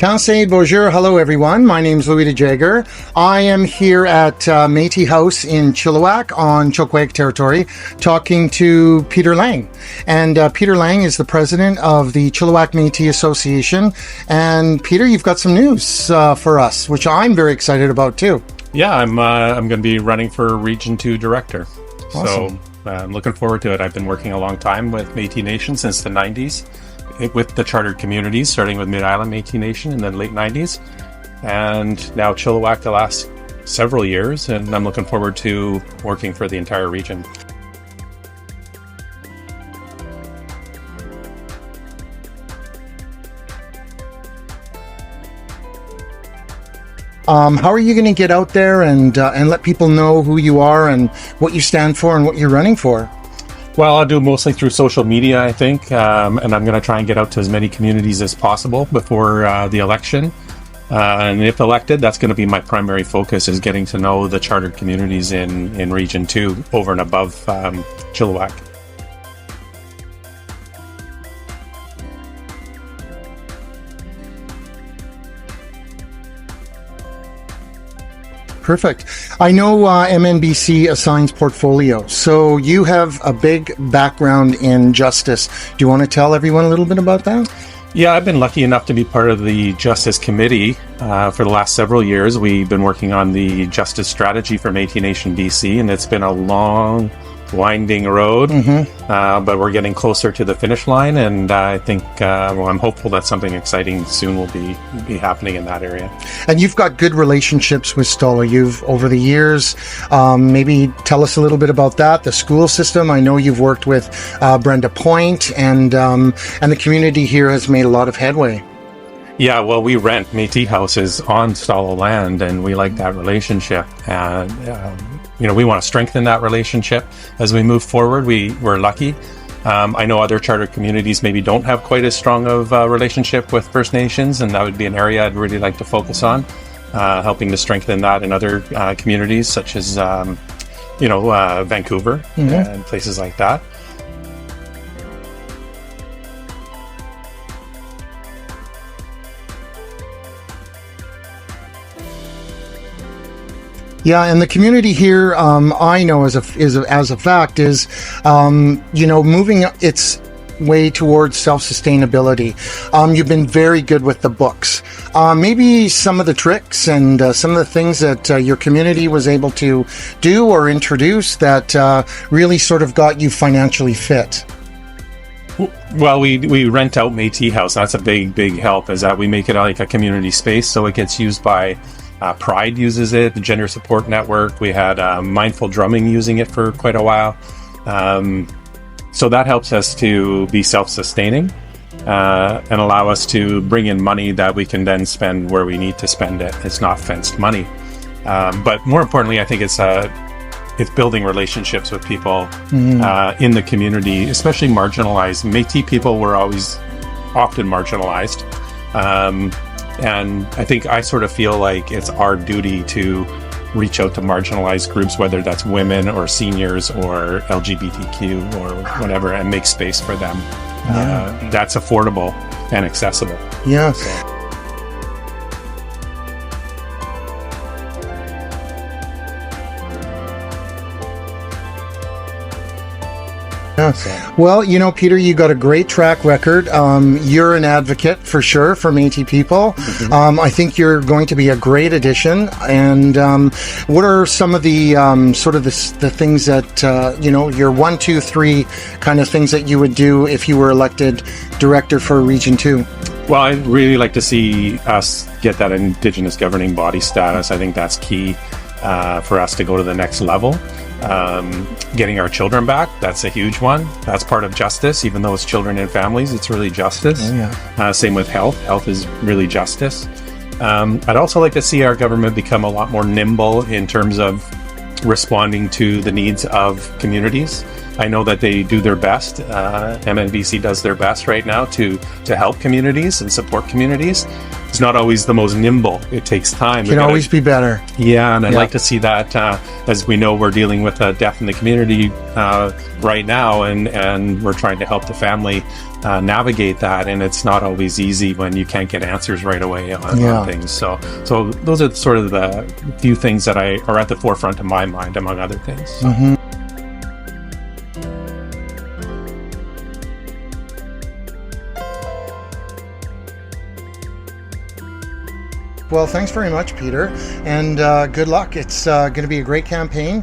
Tansei, bonjour, hello everyone. My name is Louis DeJager. I am here at Métis House in Chilliwack on Chilkoot territory talking to Peter Lang. And Peter Lang is the president of the Chilliwack Métis Association. And Peter, you've got some news for us, which I'm very excited about too. Yeah, I'm going to be running for Region 2 Director. Awesome. So I'm looking forward to it. I've been working a long time with Métis Nation since the 90s. With the chartered communities, starting with Mid-Island Métis Nation in the late 90s, and now Chilliwack the last several years, and I'm looking forward to working for the entire region. How are you going to get out there and let people know who you are and what you stand for and what you're running for? Well, I'll do mostly through social media, I think, and I'm going to try and get out to as many communities as possible before the election. And if elected, that's going to be my primary focus, is getting to know the chartered communities in Region 2 over and above Chilliwack. Perfect. I know MNBC assigns portfolio, so you have a big background in justice. Do you want to tell everyone a little bit about that? Yeah, I've been lucky enough to be part of the Justice Committee for the last several years. We've been working on the Justice Strategy for Métis Nation BC, and it's been a long, winding road, but we're getting closer to the finish line, and I think, I'm hopeful that something exciting soon will be happening in that area. And you've got good relationships with Stolla. You've, over the years, maybe tell us a little bit about that, the school system. I know you've worked with Brenda Point, and the community here has made a lot of headway. Yeah, well, we rent Métis houses on Stolla land, and we like that relationship. And, we want to strengthen that relationship as we move forward. We're lucky. I know other charter communities maybe don't have quite as strong of a relationship with First Nations, and that would be an area I'd really like to focus on, helping to strengthen that in other communities, such as, Vancouver and places like that. Yeah, and the community here, I know as a fact is, moving its way towards self-sustainability. You've been very good with the books. Maybe some of the tricks and some of the things that your community was able to do or introduce that really sort of got you financially fit. Well, we rent out Métis House. That's a big help, is that we make it like a community space, so it gets used by Pride uses it, the Gender Support Network. We had Mindful Drumming using it for quite a while. So that helps us to be self-sustaining and allow us to bring in money that we can then spend where we need to spend it. It's not fenced money. But more importantly, I think it's building relationships with people in the community, especially marginalized. Métis people were always often marginalized. And I think I sort of feel like it's our duty to reach out to marginalized groups, whether that's women or seniors or LGBTQ or whatever, and make space for them. That's affordable and accessible. Yeah. Well, Peter, you got a great track record. You're an advocate for sure for Métis people. I think you're going to be a great addition. And what are some of the the things that your 1, 2, 3 kind of things that you would do if you were elected director for Region 2? Well, I'd really like to see us get that Indigenous governing body status. I think that's key for us to go to the next level. Getting our children back, that's a huge one. That's part of justice. Even though it's children and families, it's really justice. Same with health. Health is really justice. I'd also like to see our government become a lot more nimble in terms of responding to the needs of communities. I know that they do their best. MNBC does their best right now to help communities and support communities. It's not always the most nimble. It takes time. Can always be better. Yeah, and I'd like to see that. As we know, we're dealing with death in the community right now, and we're trying to help the family navigate that. And it's not always easy when you can't get answers right away on things. So those are sort of the few things that are at the forefront of my mind, among other things. Mm-hmm. Well, thanks very much, Peter, and good luck. It's going to be a great campaign.